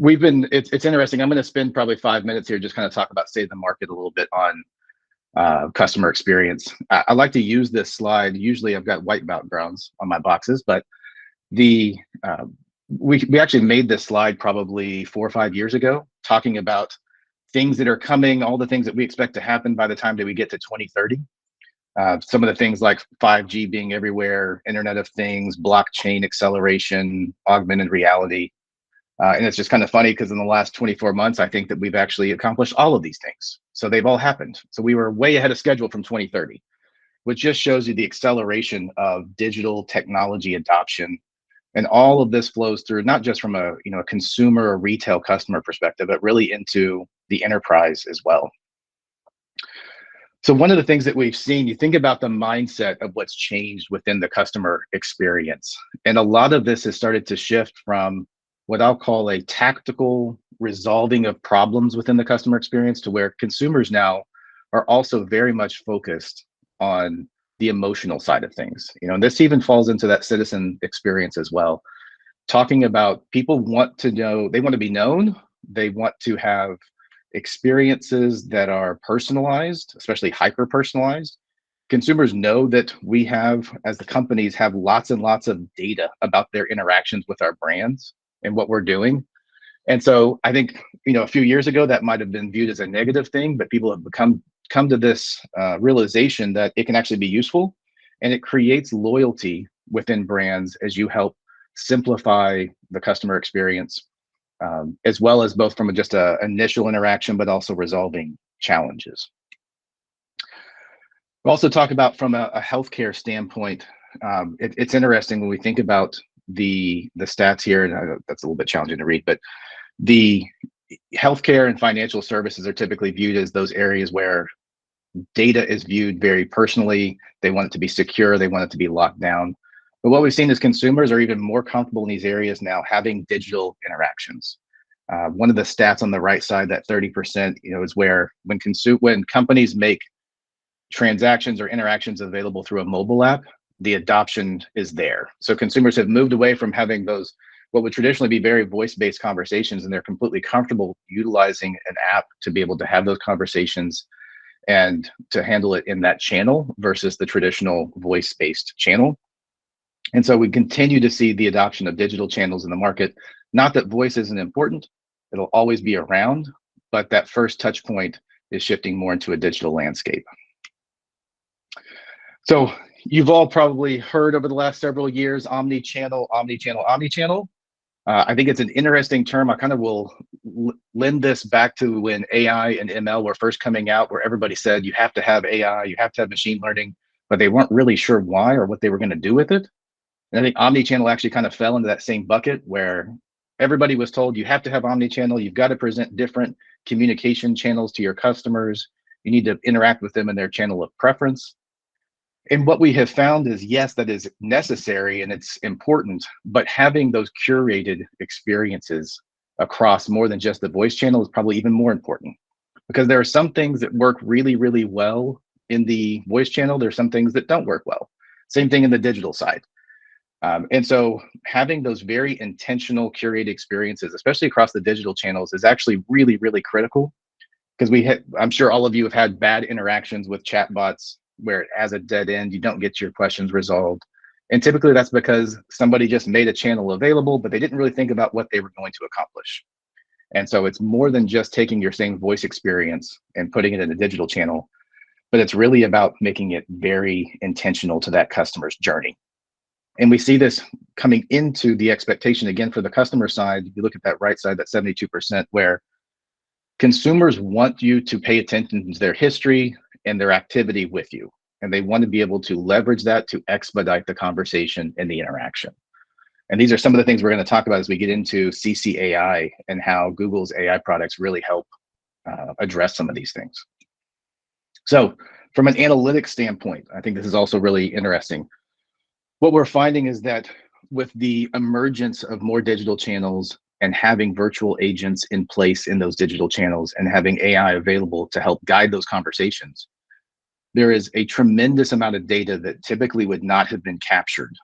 it's interesting. I'm going to spend probably 5 minutes here just kind of talk about state of the market a little bit on customer experience. I like to use this slide. Usually I've got white backgrounds on my boxes, but the we actually made this slide probably 4 or 5 years ago, talking about things that are coming, all the things that we expect to happen by the time that we get to 2030. Some of the things like 5G being everywhere, Internet of Things, blockchain acceleration, augmented reality. And it's just kind of funny because in the last 24 months, I think that we've actually accomplished all of these things. So they've all happened. So we were way ahead of schedule from 2030, which just shows you the acceleration of digital technology adoption. And all of this flows through not just from a consumer or retail customer perspective, but really into the enterprise as well. So one of the things that we've seen, you think about the mindset of what's changed within the customer experience. And a lot of this has started to shift from what I'll call a tactical resolving of problems within the customer experience to where consumers now are also very much focused on the emotional side of things. And this even falls into that citizen experience as well. Talking about people want to know, they want to be known, they want to have experiences that are personalized, especially hyper personalized. Consumers know that we have, as the companies, have lots and lots of data about their interactions with our brands and what we're doing. And so I think, a few years ago, that might have been viewed as a negative thing, but people have come to this realization that it can actually be useful, and it creates loyalty within brands as you help simplify the customer experience, as well as both from just a initial interaction, but also resolving challenges. We'll also talk about from a healthcare standpoint. It's interesting when we think about the stats here, and that's a little bit challenging to read, but the healthcare and financial services are typically viewed as those areas where data is viewed very personally. They want it to be secure. They want it to be locked down. But what we've seen is consumers are even more comfortable in these areas now having digital interactions. One of the stats on the right side, that 30%, is where when companies make transactions or interactions available through a mobile app, the adoption is there. So consumers have moved away from having those, what would traditionally be very voice-based conversations, and they're completely comfortable utilizing an app to be able to have those conversations and to handle it in that channel versus the traditional voice-based channel. And so we continue to see the adoption of digital channels in the market. Not that voice isn't important, it'll always be around, but that first touch point is shifting more into a digital landscape. So you've all probably heard over the last several years, omni-channel, omni-channel, omni-channel. I think it's an interesting term. I kind of will lend this back to when AI and ML were first coming out, where everybody said you have to have AI, you have to have machine learning, but they weren't really sure why or what they were going to do with it. And I think omni-channel actually kind of fell into that same bucket where everybody was told you have to have omni-channel, you've got to present different communication channels to your customers, you need to interact with them in their channel of preference. And what we have found is, yes, that is necessary and it's important, but having those curated experiences across more than just the voice channel is probably even more important, because there are some things that work really, really well in the voice channel. There are some things that don't work well. Same thing in the digital side. And so having those very intentional curated experiences, especially across the digital channels, is actually really, really critical, because I'm sure all of you have had bad interactions with chatbots where it has a dead end, you don't get your questions resolved. And typically that's because somebody just made a channel available, but they didn't really think about what they were going to accomplish. And so it's more than just taking your same voice experience and putting it in a digital channel, but it's really about making it very intentional to that customer's journey. And we see this coming into the expectation again for the customer side. You look at that right side, that 72%, where consumers want you to pay attention to their history and their activity with you. And they want to be able to leverage that to expedite the conversation and the interaction. And these are some of the things we're going to talk about as we get into CCAI and how Google's AI products really help address some of these things. So from an analytics standpoint, I think this is also really interesting. What we're finding is that with the emergence of more digital channels and having virtual agents in place in those digital channels and having AI available to help guide those conversations, there is a tremendous amount of data that typically would not have been captured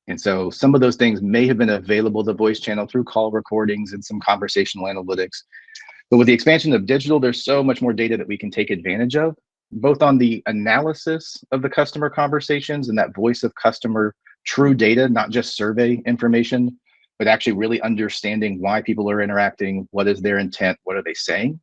And so some of those things may have been available to the voice channel through call recordings and some conversational analytics. But with the expansion of digital, there's so much more data that we can take advantage of, both on the analysis of the customer conversations and that voice of customer true data, not just survey information, but actually really understanding why people are interacting, what is their intent, what are they saying,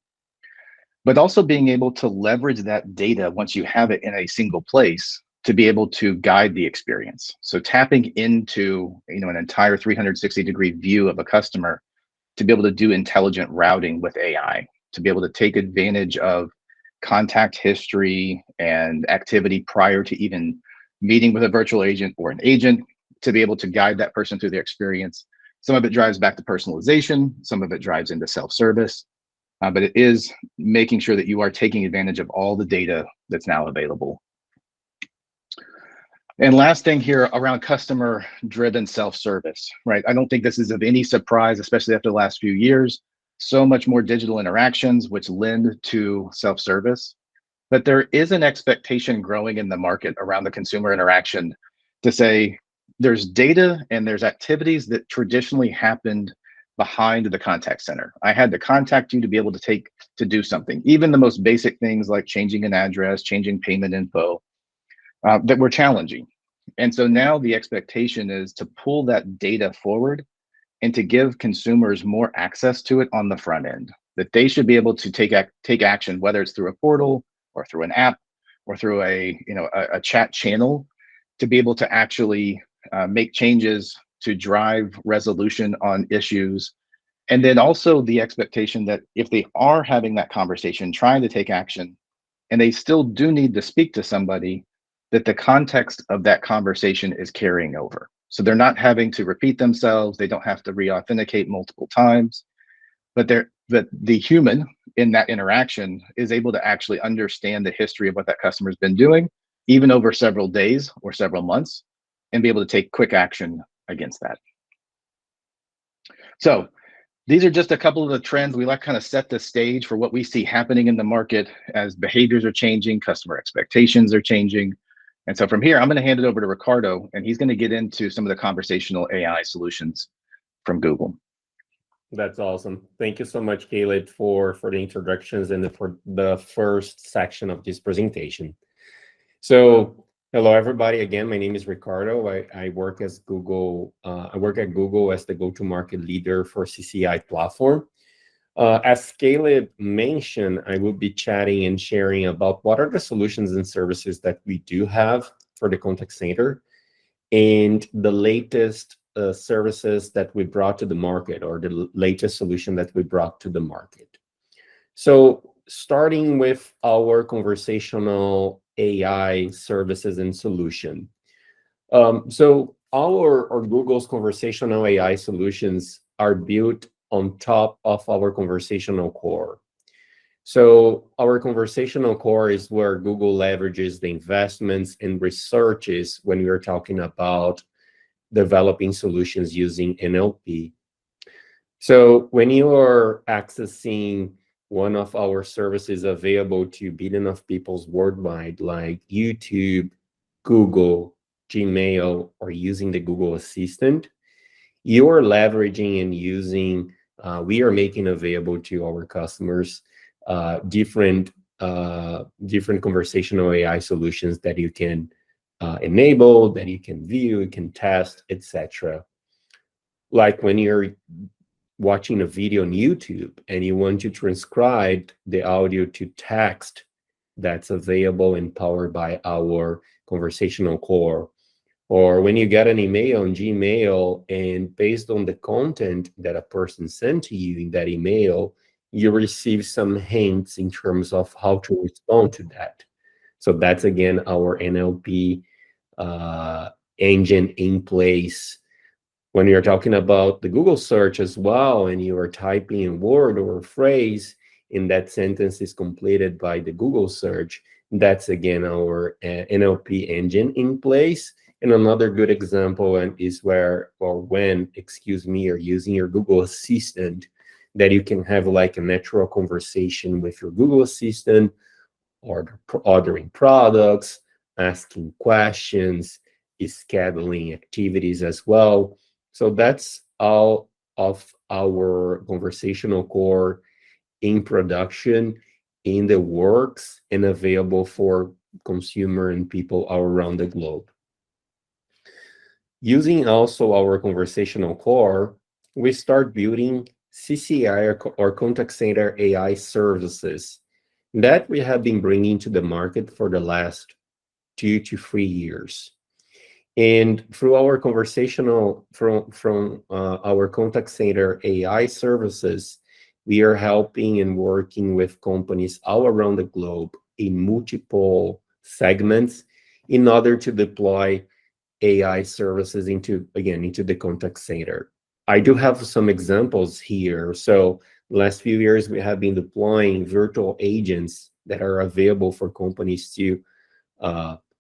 but also being able to leverage that data once you have it in a single place to be able to guide the experience. So tapping into an entire 360-degree view of a customer to be able to do intelligent routing with AI, to be able to take advantage of contact history and activity prior to even meeting with a virtual agent or an agent, to be able to guide that person through their experience. Some of it drives back to personalization, some of it drives into self-service, but it is making sure that you are taking advantage of all the data that's now available. And last thing here around customer-driven self-service, right? I don't think this is of any surprise, especially after the last few years. So much more digital interactions, which lend to self-service. But there is an expectation growing in the market around the consumer interaction to say there's data and there's activities that traditionally happened behind the contact center. I had to contact you to be able to do something, even the most basic things like changing an address, changing payment info. That were challenging. And so now the expectation is to pull that data forward and to give consumers more access to it on the front end, that they should be able to take action, whether it's through a portal or through an app or through a chat channel, to be able to actually make changes to drive resolution on issues. And then also the expectation that if they are having that conversation, trying to take action, and they still do need to speak to somebody, that the context of that conversation is carrying over. So they're not having to repeat themselves. They don't have to re-authenticate multiple times, but the human in that interaction is able to actually understand the history of what that customer's been doing, even over several days or several months, and be able to take quick action against that. So these are just a couple of the trends. We like kind of set the stage for what we see happening in the market as behaviors are changing, customer expectations are changing. And so from here, I'm going to hand it over to Ricardo, and he's going to get into some of the conversational AI solutions from Google. That's awesome. Thank you so much, Caleb, for the introductions and for the first section of this presentation. So hello, everybody. Again, my name is Ricardo. I work as Google. I work at Google as the go-to-market leader for CCAI platform. As Caleb mentioned, I will be chatting and sharing about what are the solutions and services that we do have for the contact center and the latest services that we brought to the market, or the latest solution that we brought to the market. So starting with our conversational AI services and solution. So our Google's conversational AI solutions are built on top of our conversational core. So our conversational core is where Google leverages the investments and researches when we are talking about developing solutions using NLP. So when you are accessing one of our services available to billions of people worldwide, like YouTube, Google, Gmail, or using the Google Assistant, you are leveraging and using, we are making available to our customers different conversational AI solutions that you can enable, that you can view, you can test, etc. Like when you're watching a video on YouTube and you want to transcribe the audio to text, that's available and powered by our conversational core. Or when you get an email on Gmail and based on the content that a person sent to you in that email, you receive some hints in terms of how to respond to that. So that's, again, our NLP engine in place. When you're talking about the Google search as well, and you are typing a word or a phrase, and that sentence is completed by the Google search, that's, again, our NLP engine in place. And another good example is when you're using your Google Assistant, that you can have like a natural conversation with your Google Assistant, or ordering products, asking questions, scheduling activities as well. So that's all of our conversational core in production, in the works, and available for consumer and people all around the globe. Using also our conversational core, we start building CCAI or contact center AI services that we have been bringing to the market for the last 2 to 3 years. And through our conversational, from our contact center AI services, we are helping and working with companies all around the globe in multiple segments in order to deploy AI services into the contact center. I do have some examples here. So last few years, we have been deploying virtual agents that are available for companies to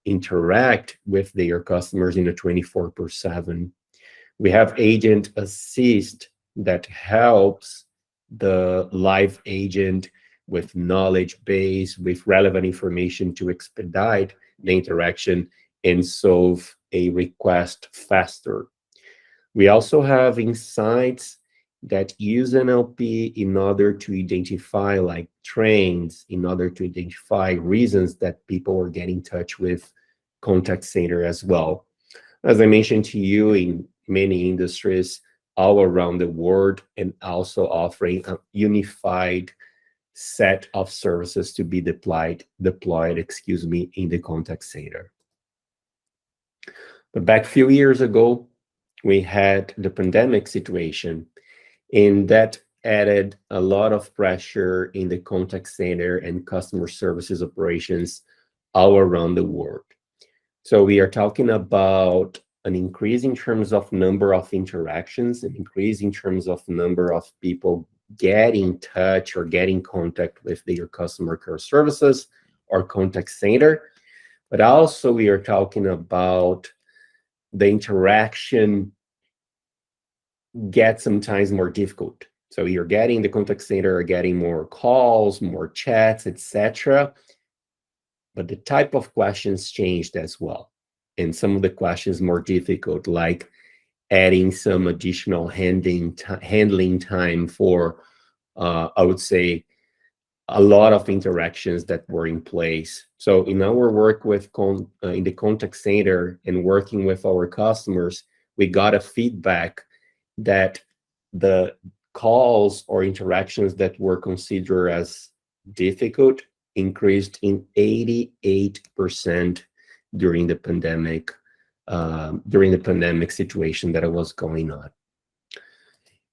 interact with their customers in a 24/7. We have Agent Assist that helps the live agent with knowledge base, with relevant information to expedite the interaction and solve a request faster. We also have insights that use NLP in order to identify like trends, in order to identify reasons that people are getting in touch with contact center as well. As I mentioned to you, in many industries all around the world, and also offering a unified set of services to be deployed, in the contact center. But back a few years ago, we had the pandemic situation, and that added a lot of pressure in the contact center and customer services operations all around the world. So we are talking about an increase in terms of number of interactions, an increase in terms of number of people getting in touch or getting in contact with their customer care services or contact center. But also we are talking about the interaction gets sometimes more difficult. So you're getting the contact center, getting more calls, more chats, etc. But the type of questions changed as well. And some of the questions more difficult, like adding some additional handling time for, I would say, a lot of interactions that were in place. So in our work with in the contact center and working with our customers, we got a feedback that the calls or interactions that were considered as difficult increased in 88% during the pandemic situation that was going on.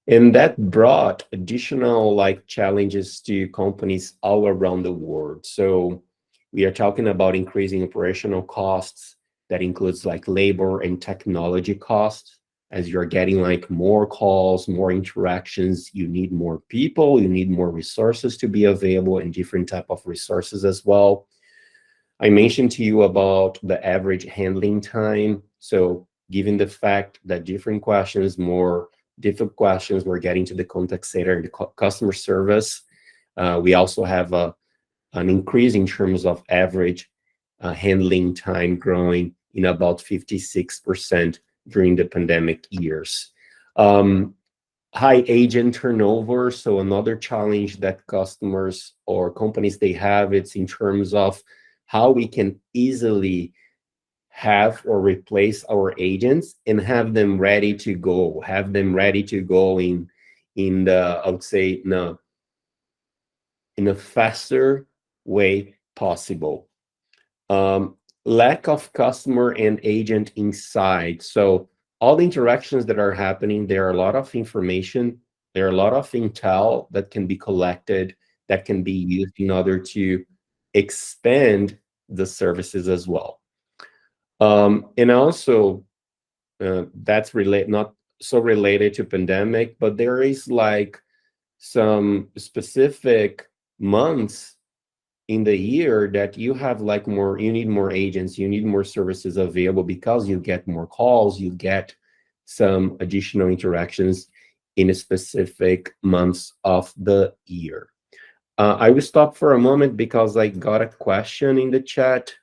And that brought additional challenges to companies all around the world. So we are talking about increasing operational costs. That includes labor and technology costs. As you're getting more calls, more interactions, you need more people, you need more resources to be available, and different type of resources as well. I mentioned to you about the average handling time. So given the fact that different questions, more difficult questions, were getting to the contact center and the customer service, we also have an increase in terms of average handling time, growing in about 56% during the pandemic years. High agent turnover. So another challenge that customers or companies they have, it's in terms of how we can easily have or replace our agents and have them ready to go, in the, I would say, in a faster way possible. Lack of customer and agent insight. So all the interactions that are happening, there are a lot of information, there are a lot of intel that can be collected, that can be used in order to expand the services as well. And also, that's not so related to pandemic, but there is some specific months in the year that you have you need more agents, you need more services available, because you get more calls, you get some additional interactions in a specific months of the year. I will stop for a moment because I got a question in the chat.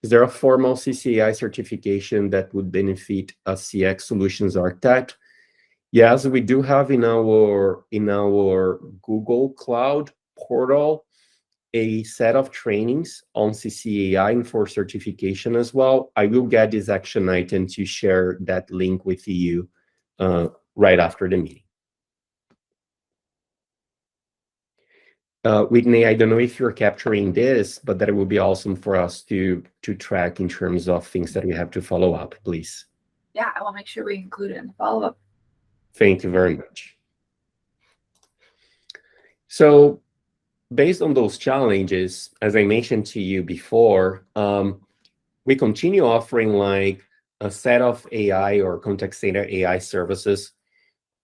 Is there a formal CCAI certification that would benefit a CX solutions architect? Yes, we do have in our Google Cloud portal a set of trainings on CCAI and for certification as well. I will get this action item to share that link with you right after the meeting. Whitney, I don't know if you're capturing this, but that would be awesome for us to track in terms of things that we have to follow up, please. Yeah, I will make sure we include it in the follow-up. Thank you very much. So based on those challenges, as I mentioned to you before, we continue offering like a set of AI or contact center AI services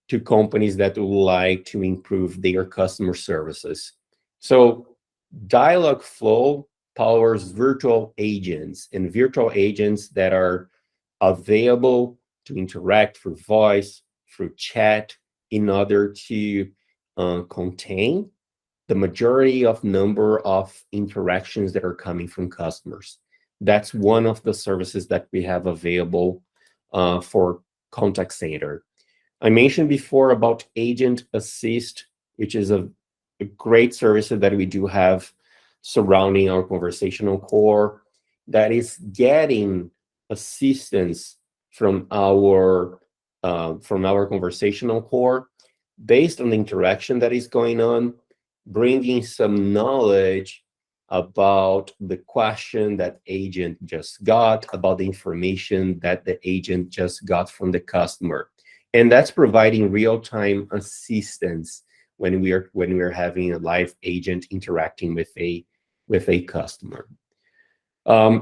to companies that would like to improve their customer services. So Dialogflow powers virtual agents and virtual agents that are available to interact through voice, through chat, in order to contain the majority of number of interactions that are coming from customers. That's one of the services that we have available for contact center. I mentioned before about Agent Assist, which is a great service that we do have surrounding our conversational core that is getting assistance from our conversational core based on the interaction that is going on, bringing some knowledge about the question that agent just got, about the information that the agent just got from the customer. And that's providing real-time assistance when we are having a live agent interacting with a customer.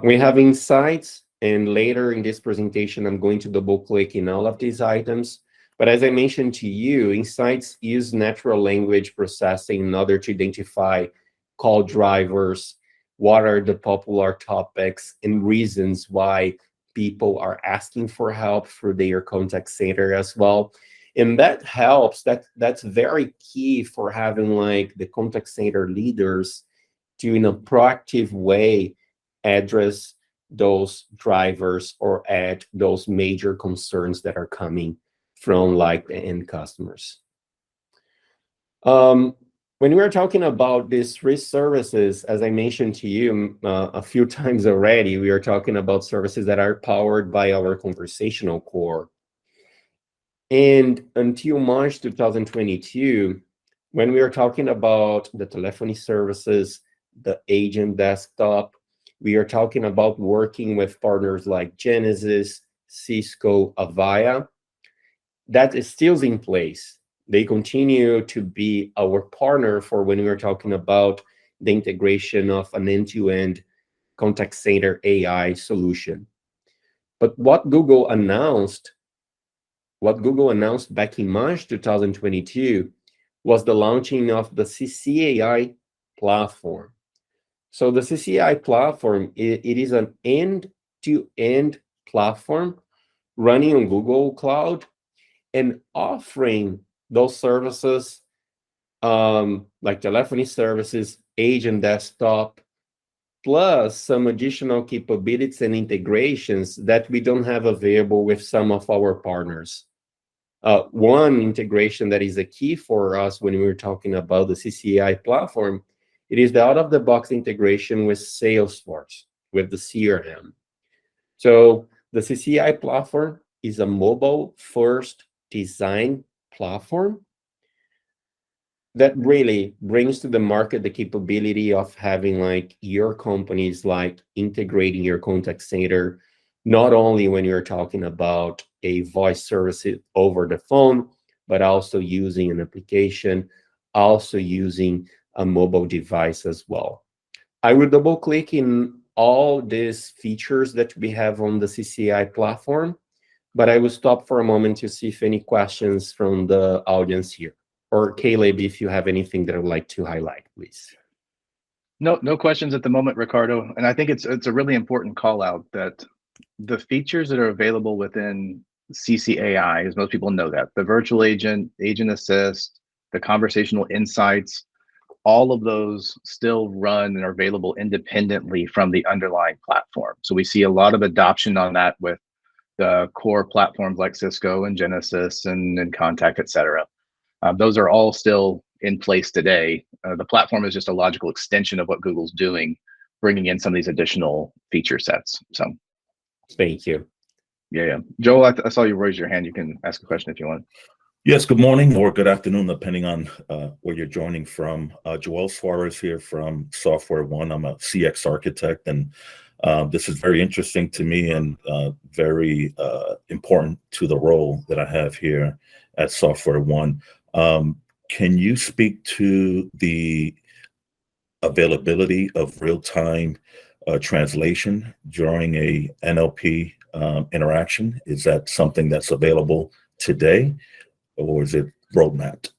We have insights, and later in this presentation, I'm going to double click in all of these items. But as I mentioned to you, insights use natural language processing in order to identify call drivers, what are the popular topics and reasons why people are asking for help through their contact center as well. And that helps, that's very key for having like the contact center leaders to, in a proactive way, address those drivers or add those major concerns that are coming from like the end customers. When we're talking about these three services, as I mentioned to you a few times already, we are talking about services that are powered by our conversational core. And until March 2022, when we are talking about the telephony services, the agent desktop, we are talking about working with partners like Genesys, Cisco, Avaya. That is still in place. They continue to be our partner for when we are talking about the integration of an end-to-end contact center AI solution. But what Google announced back in March 2022 was the launching of the CCAI platform. So the CCAI platform, it is an end-to-end platform running on Google Cloud and offering those services like telephony services, agent desktop, plus some additional capabilities and integrations that we don't have available with some of our partners. One integration that is a key for us when we're talking about the CCAI platform, it is the out-of-the-box integration with Salesforce, with the CRM. So the CCAI platform is a mobile-first design platform that really brings to the market the capability of having like your companies like integrating your contact center, not only when you're talking about a voice service over the phone, but also using an application, also using a mobile device as well. I will double click in all these features that we have on the CCAI platform, but I will stop for a moment to see if any questions from the audience here. Or Caleb, if you have anything that I would like to highlight, please. No questions at the moment, Ricardo. And I think it's a really important call out that the features that are available within CCAI, as most people know that, the virtual agent, agent assist, the conversational insights, all of those still run and are available independently from the underlying platform. So we see a lot of adoption on that with the core platforms like Cisco and Genesys and Contact, et cetera. Those are all still in place today. The platform is just a logical extension of what Google's doing, bringing in some of these additional feature sets. So, Thank you. yeah. Joel, I saw you raise your hand. You can ask a question if you want. Yes, good morning or good afternoon, depending on where you're joining from. Joel Suarez here from Software One. I'm a CX architect, and this is very interesting to me and very important to the role that I have here at Software One. Can you speak to the availability of real-time translation during a NLP interaction? Is that something that's available today, or is it roadmapped?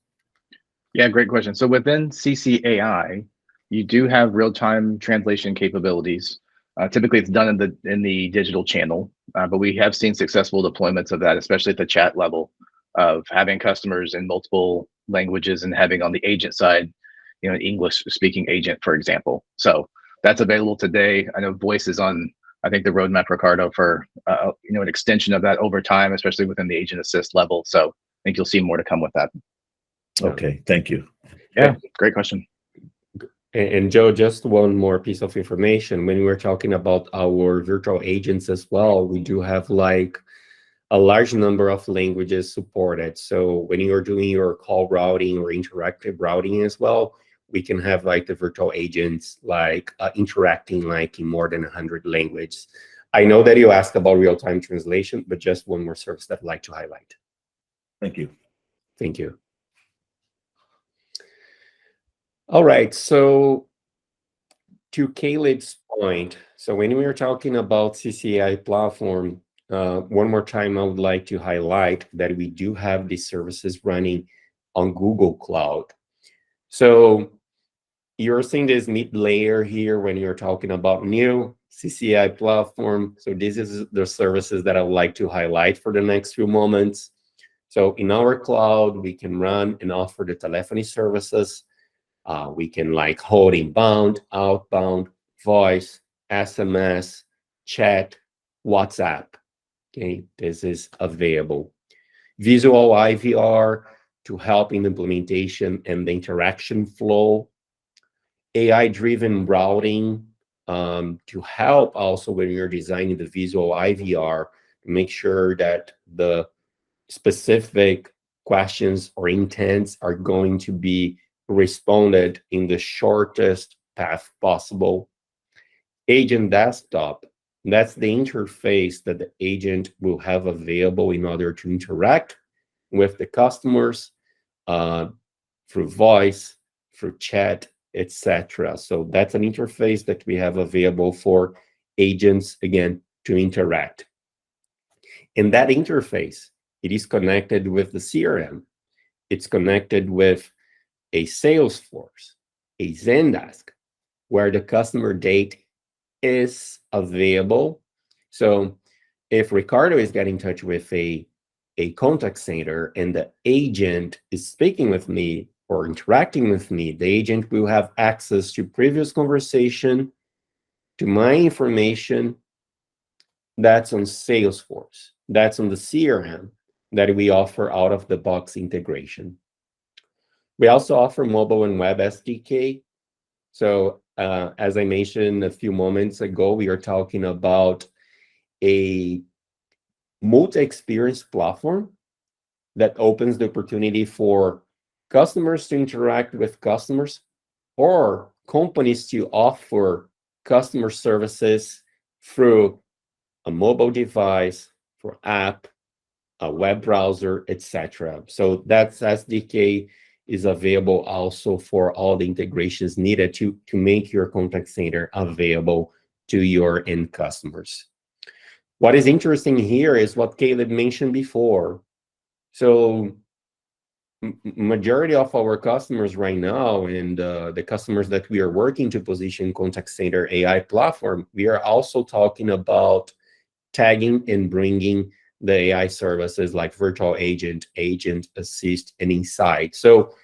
Yeah, great question. So within CCAI, you do have real-time translation capabilities. Typically, it's done in the digital channel, but we have seen successful deployments of that, especially at the chat level, of having customers in multiple languages and having on the agent side, an English-speaking agent, for example. So that's available today. I know voice is on, I think, the roadmap, Ricardo, for an extension of that over time, especially within the agent assist level. So I think you'll see more to come with that. Okay, thank you. Yeah, great question. And Joe, just one more piece of information. When we're talking about our virtual agents as well, we do have like a large number of languages supported. So when you're doing your call routing or interactive routing as well, we can have like the virtual agents like interacting like in more than 100 languages. I know that you asked about real-time translation, but just one more service that I'd like to highlight. Thank you. Thank you. All right, so to Caleb's point, so when we were talking about CCAI platform, one more time, I would like to highlight that we do have these services running on Google Cloud. So you're seeing this mid layer here when you're talking about new CCAI platform. So this is the services that I would like to highlight for the next few moments. So in our cloud, we can run and offer the telephony services. We can like hold inbound, outbound, voice, SMS, chat, WhatsApp. Okay, this is available. Visual IVR to help in the implementation and the interaction flow. AI-driven routing to help also when you're designing the visual IVR, make sure that the specific questions or intents are going to be responded in the shortest path possible. Agent desktop, that's the interface that the agent will have available in order to interact with the customers through voice, through chat, etc. So that's an interface that we have available for agents, again, to interact. And that interface, it is connected with the CRM. It's connected with a Salesforce, a Zendesk, where the customer data is available. So if Ricardo is getting in touch with a contact center and the agent is speaking with me or interacting with me, the agent will have access to previous conversation, to my information. That's on Salesforce. That's on the CRM that we offer out of the box integration. We also offer mobile and web SDK. So as I mentioned a few moments ago, we are talking about a multi-experience platform that opens the opportunity for customers to interact with customers or companies to offer customer services through a mobile device, for app, a web browser, etc. So that SDK is available also for all the integrations needed to make your contact center available to your end customers. What is interesting here is what Caleb mentioned before. So majority of our customers right now and the customers that we are working to position contact center AI platform, we are also talking about tagging and bringing the AI services like virtual agent, agent assist, and insight. So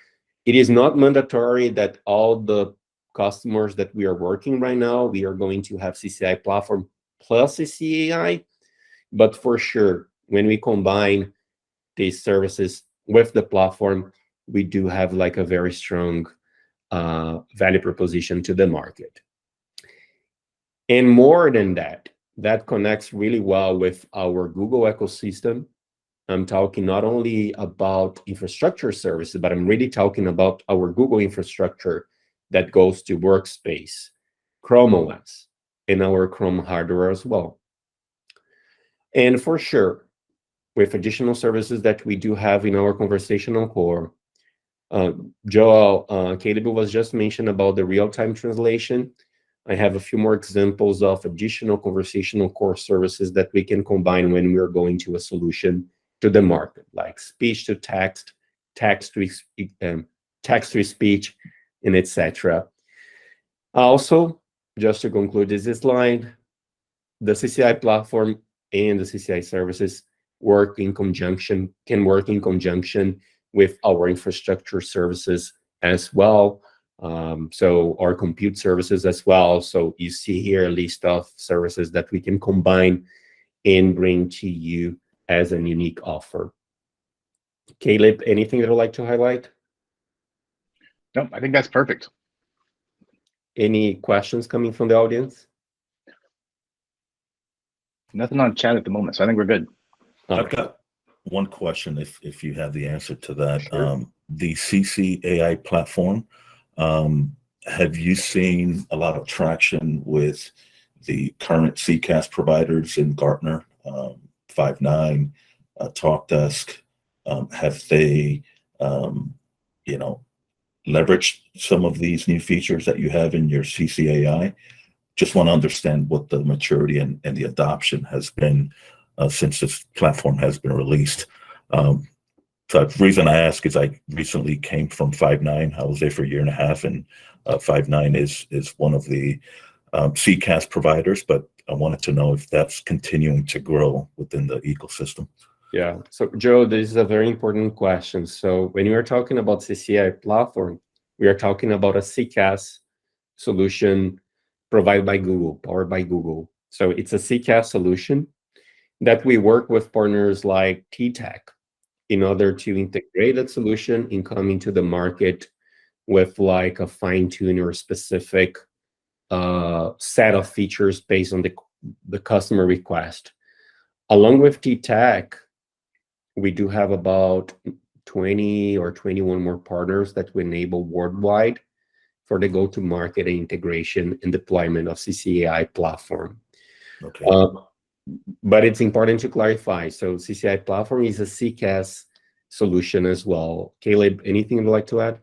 It is not mandatory that all the customers that we are working right now, we are going to have CCAI platform plus CCAI, but for sure, when we combine these services with the platform, we do have like a very strong value proposition to the market. And more than that, that connects really well with our Google ecosystem. I'm talking not only about infrastructure services, but I'm really talking about our Google infrastructure that goes to Workspace, Chrome OS, and our Chrome hardware as well. And for sure, with additional services that we do have in our conversational core, Joel, Caleb was just mentioned about the real-time translation. I have a few more examples of additional conversational core services that we can combine when we're going to a solution to the market, like speech to text, text to speech, and etc. Also, just to conclude this slide, the CCAI platform and the CCAI services can work in conjunction with our infrastructure services as well. So our compute services as well. So you see here a list of services that we can combine and bring to you as a unique offer. Caleb, anything that you'd like to highlight? No, I think that's perfect. Any questions coming from the audience? Nothing on chat at the moment, so I think we're good. I've got one question, if you have the answer to that. Sure. The CCAI platform, have you seen a lot of traction with the current CCaaS providers in Gartner, Five9, TalkDesk? Have they, leveraged some of these new features that you have in your CCAI? Just want to understand what the maturity and the adoption has been since this platform has been released. So the reason I ask is I recently came from Five9. I was there for a year and a half, and Five9 is one of the CCaaS providers, but I wanted to know if that's continuing to grow within the ecosystem. Yeah. So, Joe, this is a very important question. So when we are talking about CCAI platform, we are talking about a CCaaS solution provided by Google, powered by Google. So it's a CCaaS solution that we work with partners like TTEC in order to integrate that solution and come into the market with like a fine-tune or specific set of features based on the customer request. Along with TTEC, we do have about 20 or 21 more partners that we enable worldwide for the go-to-market and integration and deployment of CCAI platform. Okay. But it's important to clarify. So CCAI platform is a CCaaS solution as well. Caleb, anything you'd like to add?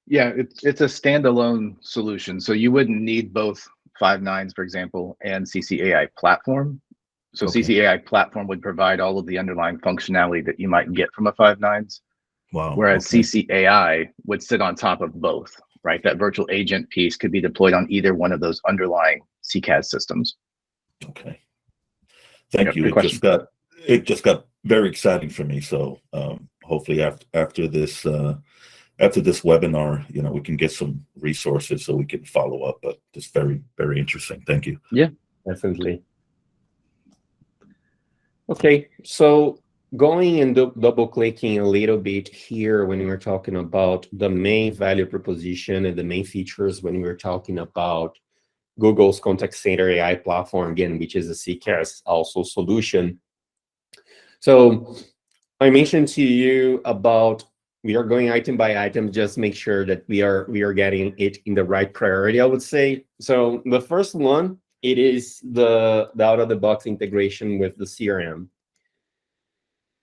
Yeah, it's a standalone solution. So you wouldn't need both Five9s, for example, and CCAI platform. So Okay. CCAI platform would provide all of the underlying functionality that you might get from a Five9s. Wow. Whereas okay. CCAI would sit on top of both, right? That virtual agent piece could be deployed on either one of those underlying CCaaS systems. Okay. Thank Yep, you. good question. It just got very exciting for me. So hopefully after this webinar, we can get some resources so we can follow up. But it's very, very interesting. Thank you. Yeah, definitely. Okay, so going and double clicking a little bit here when we're talking about the main value proposition and the main features when we're talking about Google's contact center AI platform, again, which is a CCaaS also solution. So I mentioned to you about we are going item by item, just make sure that we are getting it in the right priority, I would say. So the first one, it is the out-of-the-box integration with the CRM.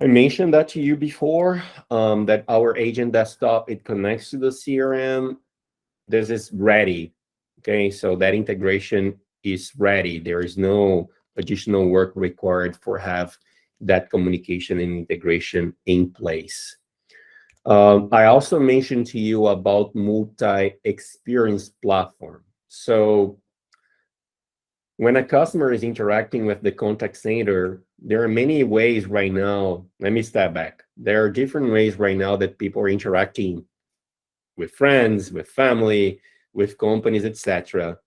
I mentioned that to you before, that our agent desktop, it connects to the CRM. This is ready, okay? So that integration is ready. There is no additional work required for have that communication and integration in place. I also mentioned to you about multi-experience platform. So when a customer is interacting with the contact center, there are many ways right now. Let me step back. There are different ways right now that people are interacting with friends, with family, with companies, etc.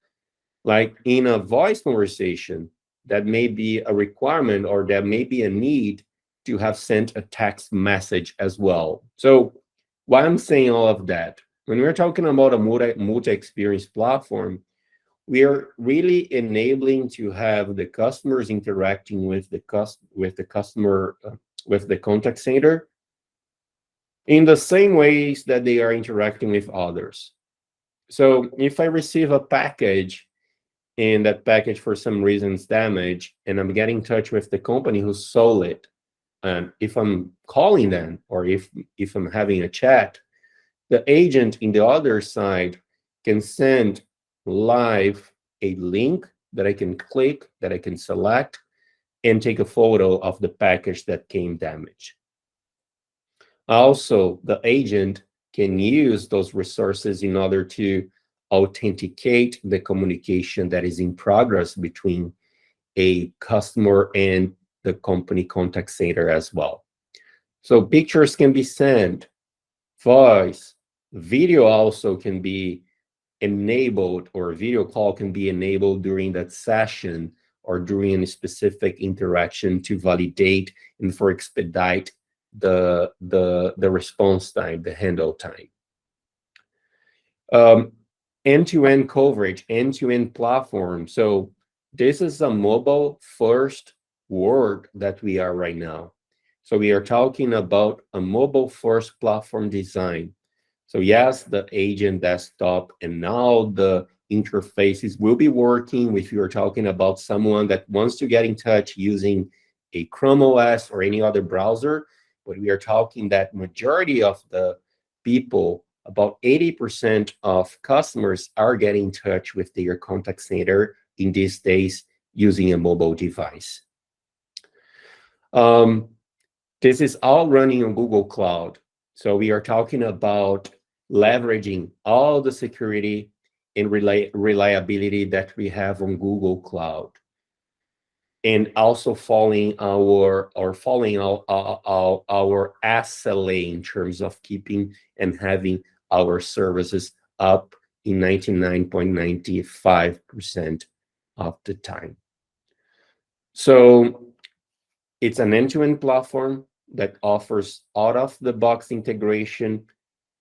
Like in a voice conversation, that may be a requirement or there may be a need to have sent a text message as well. So why I'm saying all of that, when we're talking about a multi-experience platform, we are really enabling to have the customers interacting with the customer, with the contact center in the same ways that they are interacting with others. So if I receive a package and that package for some reason is damaged, and I'm getting in touch with the company who sold it, and if I'm calling them or if I'm having a chat, the agent in the other side can send live a link that I can click, that I can select, and take a photo of the package that came damaged. Also, the agent can use those resources in order to authenticate the communication that is in progress between a customer and the company contact center as well. So pictures can be sent, voice, video also can be enabled, or a video call can be enabled during that session or during a specific interaction to validate and for expedite the response time, the handle time. End-to-end coverage, end-to-end platform. So this is a mobile first world that we are right now. So we are talking about a mobile first platform design. So yes, the agent desktop and now the interfaces will be working if you're talking about someone that wants to get in touch using a Chrome OS or any other browser. But we are talking that majority of the people, about 80% of customers, are getting in touch with their contact center in these days using a mobile device. This is all running on Google Cloud. So we are talking about leveraging all the security and reliability that we have on Google Cloud, and also following our SLA in terms of keeping and having our services up in 99.95% of the time. So it's an end-to-end platform that offers out-of-the-box integration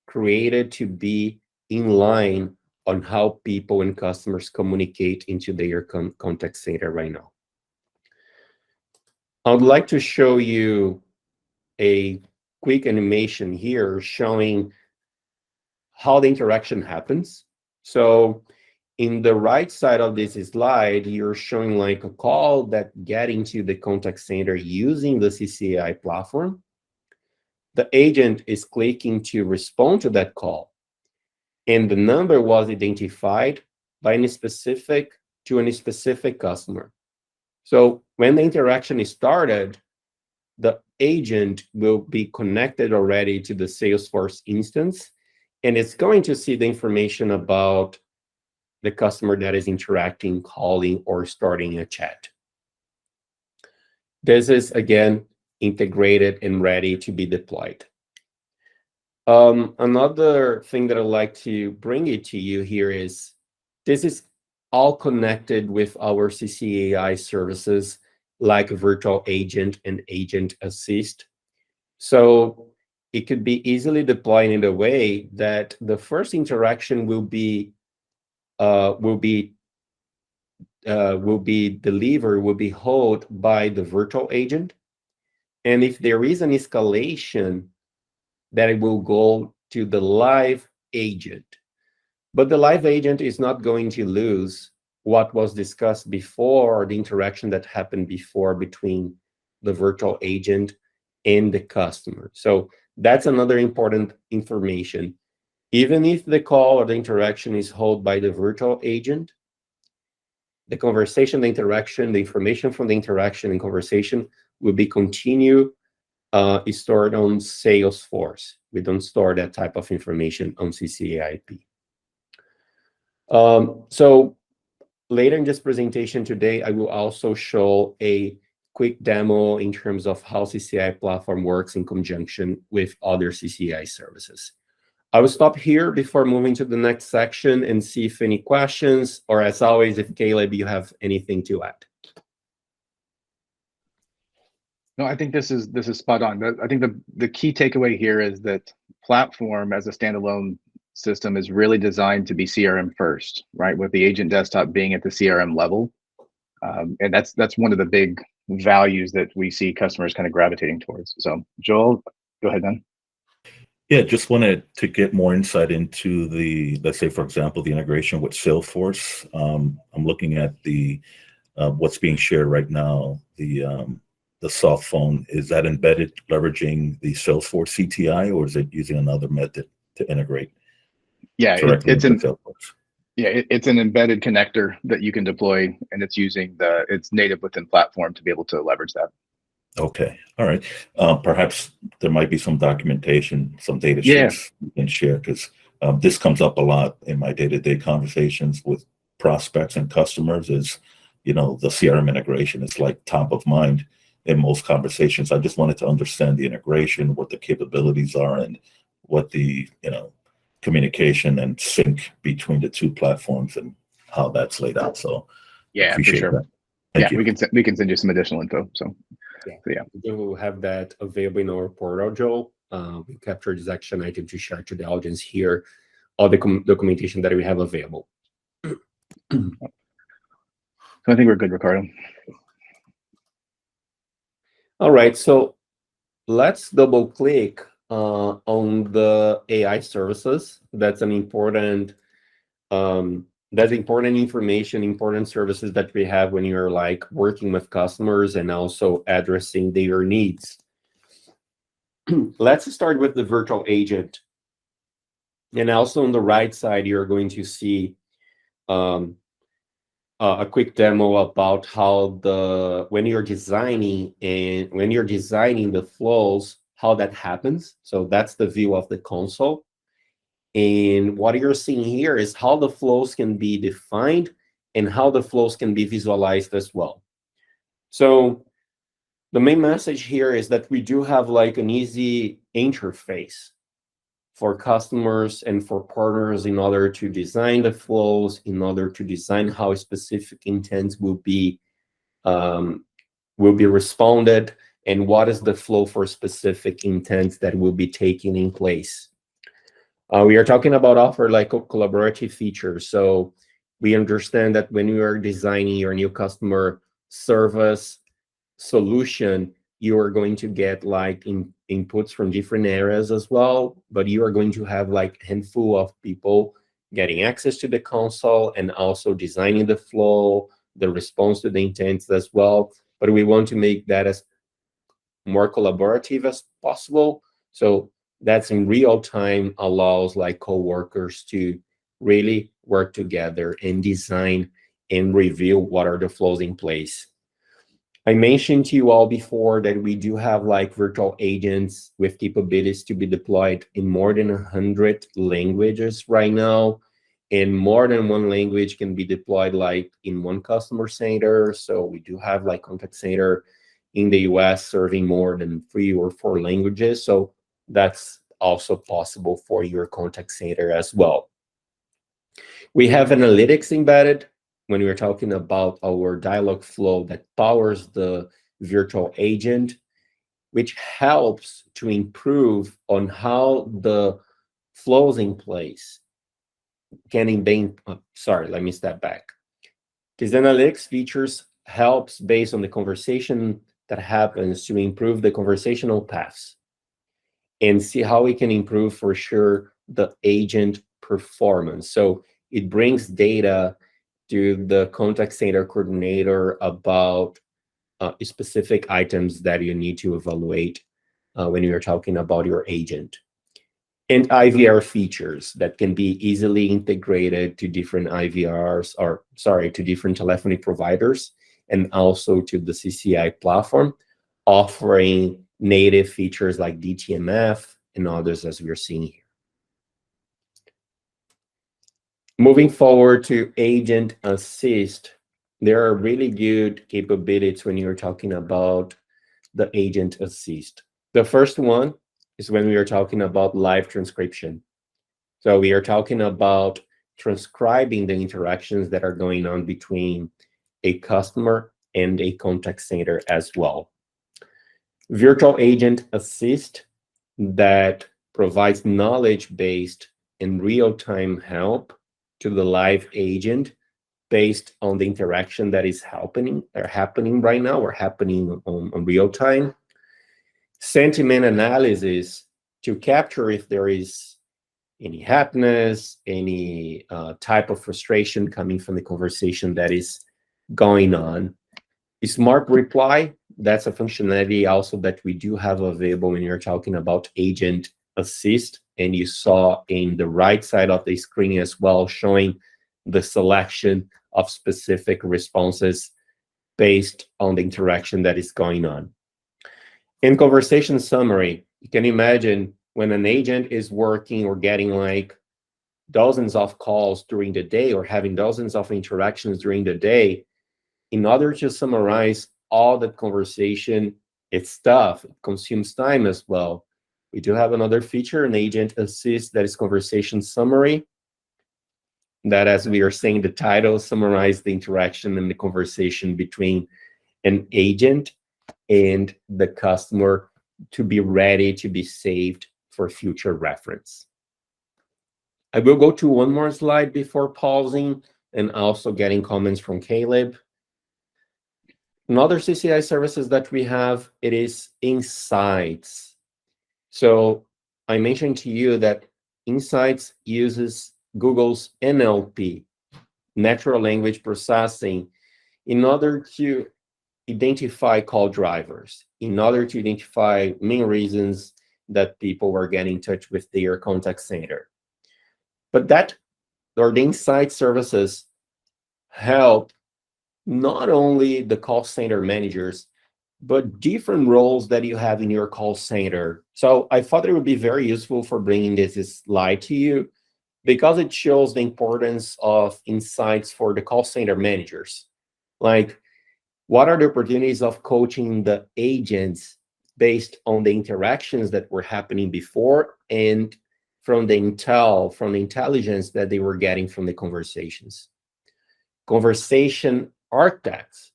created to be in line on how people and customers communicate into their contact center right now. I would like to show you a quick animation here showing how the interaction happens. So in the right side of this slide, you're showing like a call that get into the contact center using the CCAI platform. The agent is clicking to respond to that call, and the number was identified by any specific customer. So when the interaction is started, the agent will be connected already to the Salesforce instance, and it's going to see the information about the customer that is interacting, calling, or starting a chat. This is, again, integrated and ready to be deployed. Another thing that I'd like to bring it to you here is this is all connected with our CCAI services like Virtual Agent and Agent Assist. So it could be easily deployed in a way that the first interaction will be held by the virtual agent, and if there is an escalation, that it will go to the live agent. But the live agent is not going to lose what was discussed before, or the interaction that happened before between the virtual agent and the customer. So that's another important information. Even if the call or the interaction is held by the virtual agent, the conversation, the interaction, the information from the interaction and conversation will be stored on Salesforce. We don't store that type of information on CCAI-IP. So later in this presentation today, I will also show a quick demo in terms of how CCAI platform works in conjunction with other CCAI services. I will stop here before moving to the next section and see if any questions, or as always, if Caleb, you have anything to add. No, I think this is spot on. I think the key takeaway here is that platform as a standalone system is really designed to be CRM first, right? With the agent desktop being at the CRM level, and that's one of the big values that we see customers kind of gravitating towards. So, Joel, go ahead, man. Yeah, just wanted to get more insight into the, let's say, for example, the integration with Salesforce. I'm looking at the what's being shared right now. The soft phone, is that embedded, leveraging the Salesforce CTI, or is it using another method to integrate? Yeah, directly it's into an Salesforce? it's an embedded connector that you can deploy, and it's native within platform to be able to leverage that. Okay, all right. Perhaps there might be some documentation, some data Yeah. sheets you can share, because this comes up a lot in my day-to-day conversations with prospects and customers. Is, the CRM integration is like top of mind in most conversations. I just wanted to understand the integration, what the capabilities are, and what the communication and sync between the two platforms and how that's laid out. So Yeah, appreciate for sure. that. Thank you. We can send you some additional info. So yeah. We do have that available in our portal, Joel. We captured this action item to share to the audience here, all the documentation that we have available. So I think we're good, Ricardo. All right, so let's double click on the AI services. That's an important information, important services that we have when you're like working with customers and also addressing their needs. Let's start with the virtual agent. And also on the right side, you're going to see a quick demo about how when you're designing the flows, how that happens. So that's the view of the console. And what you're seeing here is how the flows can be defined and how the flows can be visualized as well. So the main message here is that we do have like an easy interface for customers and for partners in order to design the flows, in order to design how specific intents will be responded, and what is the flow for specific intents that will be taken in place. We are talking about offer like collaborative features. So we understand that when you are designing your new customer service solution, you are going to get like inputs from different areas as well, but you are going to have like a handful of people getting access to the console and also designing the flow, the response to the intents as well. But we want to make that as more collaborative as possible. So that's in real time allows like coworkers to really work together and design and review what are the flows in place. I mentioned to you all before that we do have like virtual agents with capabilities to be deployed in more than 100 languages right now. And more than one language can be deployed like in one customer center. So we do have like contact center in the US serving more than 3 or 4 languages. So that's also possible for your contact center as well. We have analytics embedded when we're talking about our dialogue flow that powers the virtual agent, which helps to improve on how the flows in place can be. Sorry, let me step back. Because analytics features helps based on the conversation that happens to improve the conversational paths and see how we can improve for sure the agent performance. So it brings data to the contact center coordinator about specific items that you need to evaluate when you're talking about your agent. And IVR features that can be easily integrated to different IVRs, or sorry, to different telephony providers, and also to the CCAI platform, offering native features like DTMF and others as we're seeing here. Moving forward to Agent Assist, there are really good capabilities when you're talking about the Agent Assist. The first one is when we are talking about live transcription. So we are talking about transcribing the interactions that are going on between a customer and a contact center as well. Virtual Agent Assist that provides knowledge-based and real-time help to the live agent based on the interaction that is happening right now or happening on real time. Sentiment analysis to capture if there is any happiness, any type of frustration coming from the conversation that is going on. Smart reply, that's a functionality also that we do have available when you're talking about Agent Assist. And you saw in the right side of the screen as well, showing the selection of specific responses based on the interaction that is going on. In conversation summary, you can imagine when an agent is working or getting like dozens of calls during the day or having dozens of interactions during the day, in order to summarize all that conversation, it's tough, it consumes time as well. We do have another feature, an Agent Assist, that is conversation summary, that, as we are saying, the title summarize the interaction and the conversation between an agent and the customer to be ready to be saved for future reference. I will go to one more slide before pausing and also getting comments from Caleb. Another CCAI services that we have, it is Insights. So I mentioned to you that Insights uses Google's NLP, natural language processing, in order to identify call drivers, in order to identify main reasons that people were getting in touch with their contact center. But that, or the Insight services, help not only the call center managers, but different roles that you have in your call center. So I thought it would be very useful for bringing this slide to you, because it shows the importance of Insights for the call center managers. Like, what are the opportunities of coaching the agents based on the interactions that were happening before and from the intel, from the intelligence that they were getting from the conversations? Conversation architects.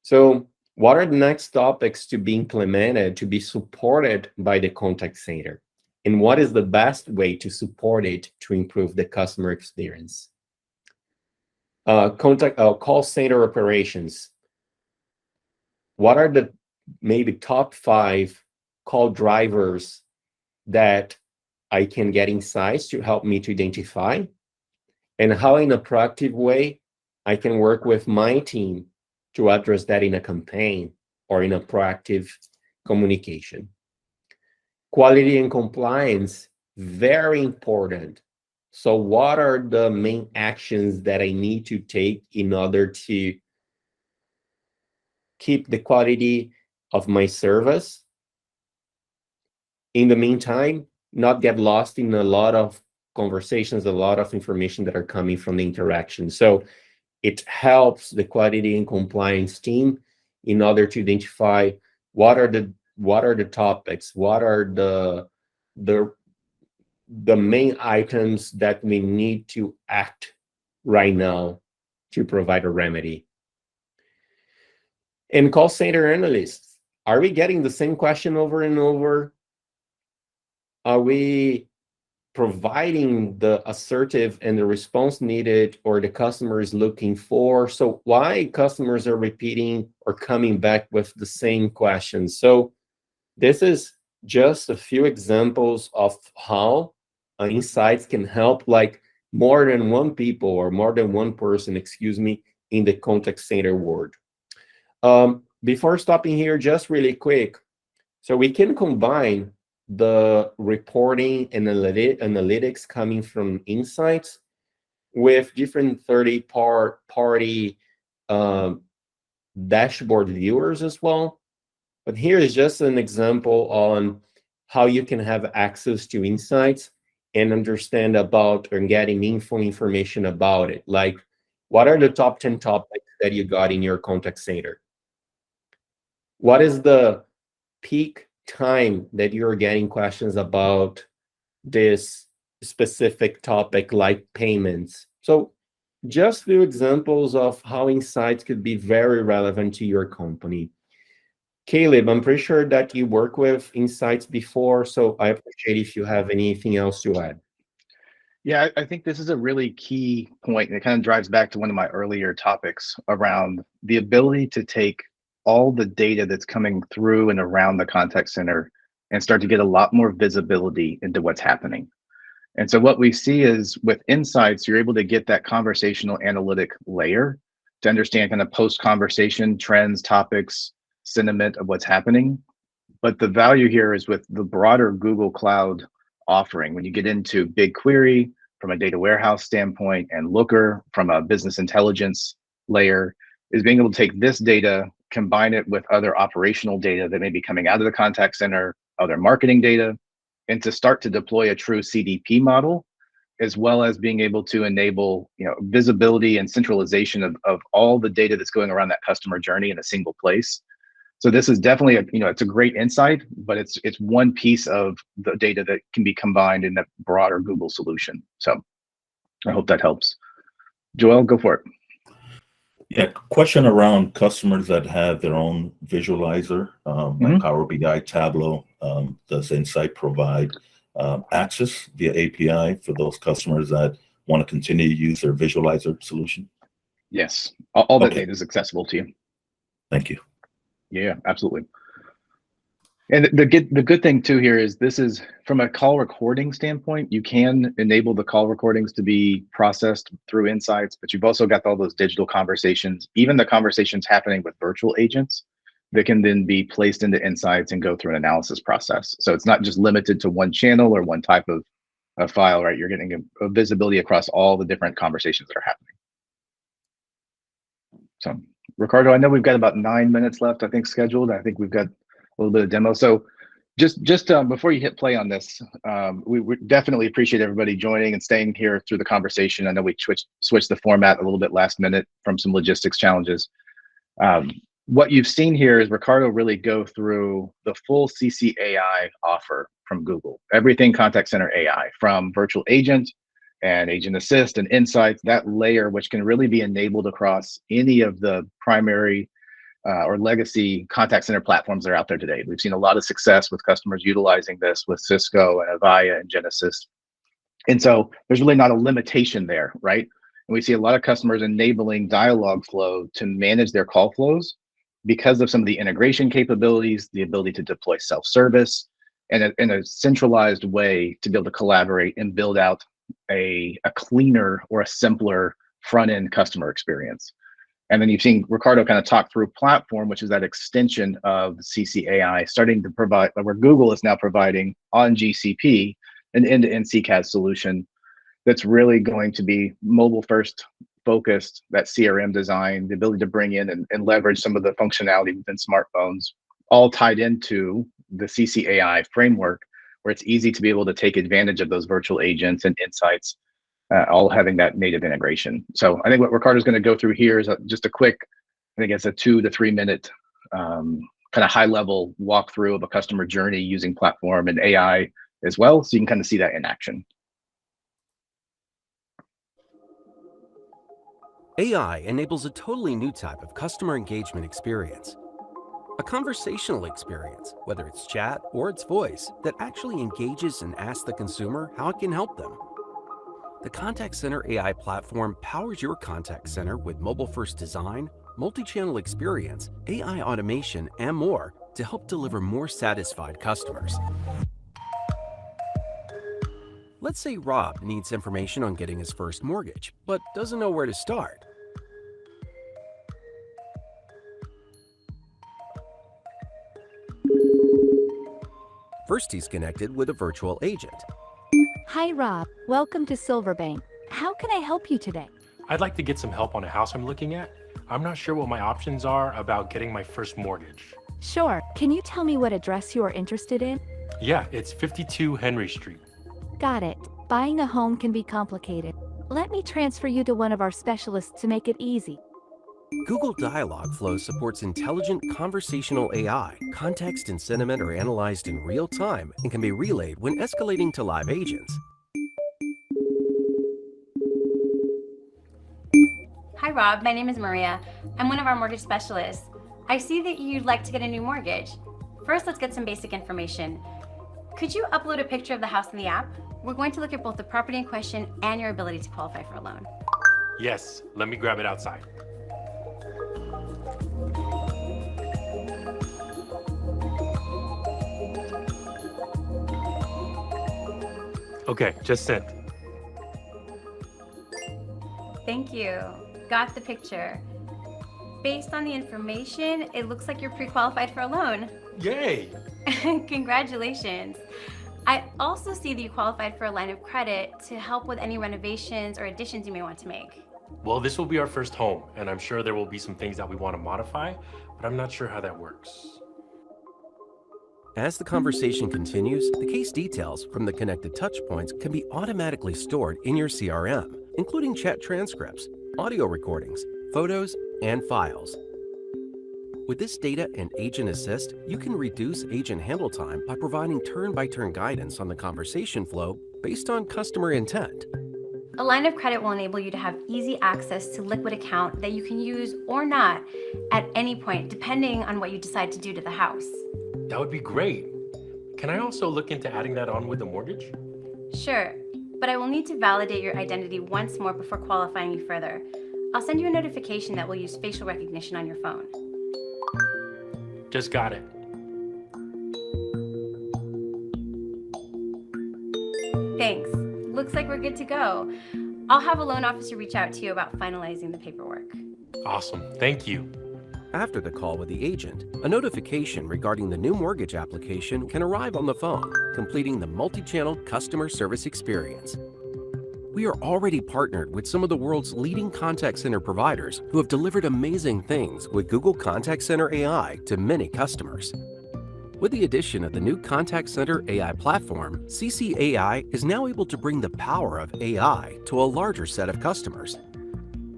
So what are the next topics to be implemented, to be supported by the contact center? And what is the best way to support it to improve the customer experience? Call center operations. What are the maybe top 5 call drivers that I can get insights to help me to identify? And how, in a proactive way, I can work with my team to address that in a campaign or in a proactive communication. Quality and compliance, very important. So what are the main actions that I need to take in order to keep the quality of my service? In the meantime, not get lost in a lot of conversations, a lot of information that are coming from the interaction. So it helps the quality and compliance team in order to identify what are the topics, what are the main items that we need to act right now to provide a remedy. And call center analysts, are we getting the same question over and over? Are we providing the assertive and the response needed or the customer is looking for? So why customers are repeating or coming back with the same questions? So this is just a few examples of how Insights can help like more than one people or more than one person, in the contact center world. Before stopping here, just really quick, so we can combine the reporting and analytics coming from Insights with different third-party dashboard viewers as well. But here is just an example on how you can have access to Insights and understand about and getting meaningful information about it. Like, what are the top 10 topics that you got in your contact center? What is the peak time that you're getting questions about this specific topic like payments. So just few examples of how insights could be very relevant to your company. Caleb, I'm pretty sure that you work with insights before, so I appreciate if you have anything else to add. Yeah, I think this is a really key point, and it kind of drives back to one of my earlier topics around the ability to take all the data that's coming through and around the contact center and start to get a lot more visibility into what's happening. And so what we see is with insights, you're able to get that conversational analytic layer to understand kind of post-conversation trends, topics, sentiment of what's happening. But the value here is with the broader Google Cloud offering, when you get into BigQuery from a data warehouse standpoint and Looker from a business intelligence layer, is being able to take this data, combine it with other operational data that may be coming out of the contact center, other marketing data, and to start to deploy a true CDP model, as well as being able to enable, visibility and centralization of all the data that's going around that customer journey in a single place. So this is definitely it's a great insight, but it's one piece of the data that can be combined in the broader Google solution. So I hope that helps. Joel, go for it. Yeah, question around customers that have their own visualizer, like Power BI, Tableau. Does Insight provide access via API for those customers that want to continue to use their visualizer solution? Yes, all that data is accessible to you. Thank you. Yeah, absolutely. And the good thing too here is this is from a call recording standpoint, you can enable the call recordings to be processed through Insights, but you've also got all those digital conversations, even the conversations happening with virtual agents that can then be placed into Insights and go through an analysis process. So it's not just limited to one channel or one type of file, right? You're getting a visibility across all the different conversations that are happening. So Ricardo, I know we've got about 9 minutes left, I think, scheduled. I think we've got a little bit of demo. So just before you hit play on this, we definitely appreciate everybody joining and staying here through the conversation. I know we switched the format a little bit last minute from some logistics challenges. What you've seen here is Ricardo really go through the full CCAI offer from Google. Everything contact center AI, from virtual agent and agent assist and insights, that layer which can really be enabled across any of the primary or legacy contact center platforms that are out there today. We've seen a lot of success with customers utilizing this with Cisco and Avaya and Genesys. And so there's really not a limitation there, right? And we see a lot of customers enabling dialogue flow to manage their call flows because of some of the integration capabilities, the ability to deploy self-service, and in a centralized way to be able to collaborate and build out a cleaner or a simpler front-end customer experience. And then you've seen Ricardo kind of talk through platform, which is that extension of CCAI, starting to provide, where Google is now providing on GCP, an end-to-end CCaaS solution that's really going to be mobile first focused, that CRM design, the ability to bring in and leverage some of the functionality within smartphones, all tied into the CCAI framework, where it's easy to be able to take advantage of those virtual agents and insights, all having that native integration. So I think what Ricardo's going to go through here is just a quick, I think it's a 2 to 3 minute kind of high level walkthrough of a customer journey using platform and AI as well. So you can kind of see that in action. AI enables a totally new type of customer engagement experience. A conversational experience, whether it's chat or it's voice, that actually engages and asks the consumer how it can help them. The Contact Center AI platform powers your contact center with mobile-first design, multi-channel experience, AI automation, and more to help deliver more satisfied customers. Let's say Rob needs information on getting his first mortgage, but doesn't know where to start. First, he's connected with a virtual agent. Hi, Rob. Welcome to Silverbank. How can I help you today? I'd like to get some help on a house I'm looking at. I'm not sure what my options are about getting my first mortgage. Sure. Can you tell me what address you are interested in? Yeah, it's 52 Henry Street. Got it. Buying a home can be complicated. Let me transfer you to one of our specialists to make it easy. Google Dialogflow supports intelligent conversational AI. Context and sentiment are analyzed in real time and can be relayed when escalating to live agents. Hi, Rob. My name is Maria. I'm one of our mortgage specialists. I see that you'd like to get a new mortgage. First, let's get some basic information. Could you upload a picture of the house in the app? We're going to look at both the property in question and your ability to qualify for a loan. Yes, let me grab it outside. Okay, just sent. Thank you. Got the picture. Based on the information, it looks like you're pre-qualified for a loan. Yay! Congratulations. I also see that you qualified for a line of credit to help with any renovations or additions you may want to make. Well, this will be our first home, and I'm sure there will be some things that we want to modify, but I'm not sure how that works. As the conversation continues, the case details from the connected touchpoints can be automatically stored in your CRM, including chat transcripts, audio recordings, photos, and files. With this data and Agent Assist, you can reduce agent handle time by providing turn-by-turn guidance on the conversation flow based on customer intent. A line of credit will enable you to have easy access to liquid account that you can use or not at any point, depending on what you decide to do to the house. That would be great. Can I also look into adding that on with the mortgage? Sure, but I will need to validate your identity once more before qualifying you further. I'll send you a notification that will use facial recognition on your phone. Just got it. Thanks. Looks like we're good to go. I'll have a loan officer reach out to you about finalizing the paperwork. Awesome, thank you. After the call with the agent, a notification regarding the new mortgage application can arrive on the phone, completing the multi-channel customer service experience. We are already partnered with some of the world's leading contact center providers who have delivered amazing things with Google Contact Center AI to many customers. With the addition of the new Contact Center AI platform, CCAI is now able to bring the power of AI to a larger set of customers.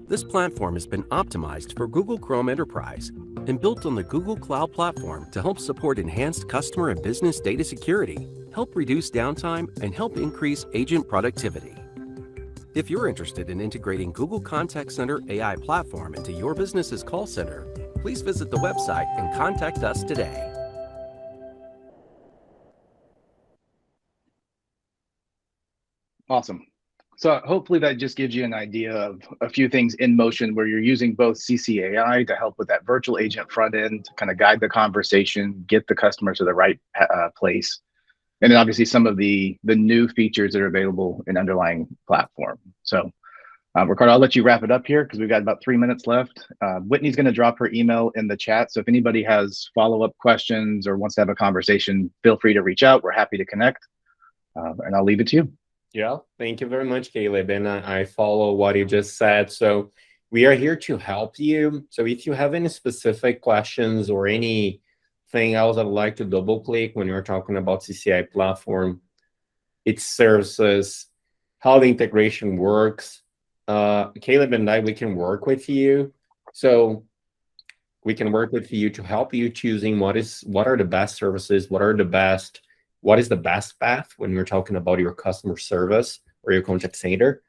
This platform has been optimized for Google Chrome Enterprise and built on the Google Cloud Platform to help support enhanced customer and business data security, help reduce downtime, and help increase agent productivity. If you're interested in integrating Google Contact Center AI platform into your business's call center, please visit the website and contact us today. Awesome. So hopefully that just gives you an idea of a few things in motion where you're using both CCAI to help with that virtual agent front end, to kind of guide the conversation, get the customer to the right place. And then obviously some of the new features that are available in underlying platform. So Ricardo, I'll let you wrap it up here because we've got about 3 minutes left. Whitney's going to drop her email in the chat. So if anybody has follow-up questions or wants to have a conversation, feel free to reach out. We're happy to connect. And I'll leave it to you. Yeah, thank you very much, Caleb. And I follow what you just said. So we are here to help you. So if you have any specific questions or anything else I'd like to double click when you're talking about CCAI platform, its services, how the integration works, Caleb and I, we can work with you. So we can work with you to help you choosing what are the best services, what is the best path when you're talking about your customer service or your contact center.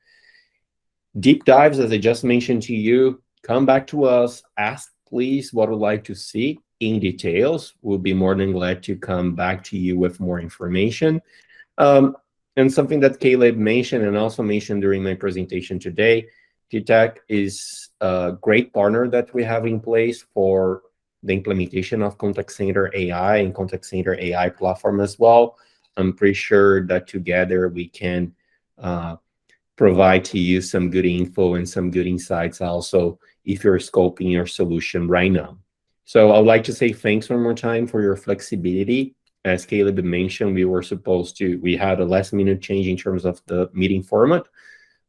Deep dives, as I just mentioned to you, come back to us, ask please what you'd like to see in details. We'll be more than glad to come back to you with more information. And something that Caleb mentioned and also mentioned during my presentation today, TTEC is a great partner that we have in place for the implementation of Contact Center AI and Contact Center AI platform as well. I'm pretty sure that together we can provide to you some good info and some good insights also if you're scoping your solution right now. So I'd like to say thanks one more time for your flexibility. As Caleb mentioned, we had a last minute change in terms of the meeting format,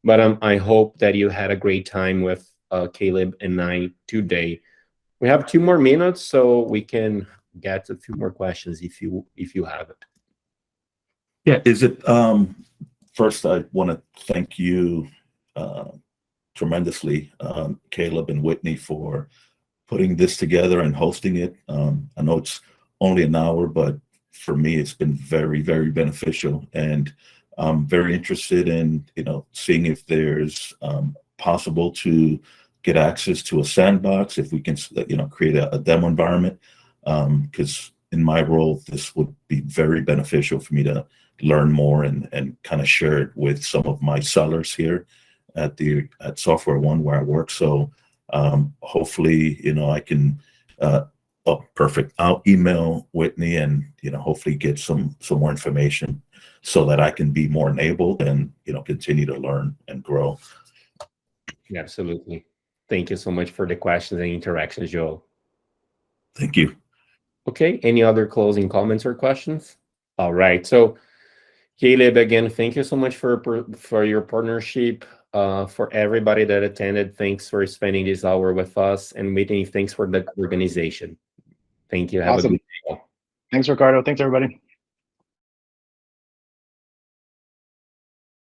but I hope that you had a great time with Caleb and I today. We have 2 more minutes, so we can get a few more questions if you have it. Yeah, first I want to thank you tremendously, Caleb and Whitney, for putting this together and hosting it. I know it's only an hour, but for me, it's been very, very beneficial. And I'm very interested in, seeing if there's possible to get access to a sandbox, if we can, create a demo environment, because in my role, this would be very beneficial for me to learn more and kind of share it with some of my sellers here at Software One where I work. So hopefully, I can. Oh, perfect. I'll email Whitney and hopefully get some more information so that I can be more enabled and continue to learn and grow. Absolutely. Thank you so much for the questions and interactions, Joel. Thank you. Okay. Any other closing comments or questions? All right. So, Caleb, again, thank you so much for your partnership. For everybody that attended, thanks for spending this hour with us, and Whitney, thanks for the organization. Thank you. Have Awesome. a good day. Thanks, Ricardo. Thanks, everybody.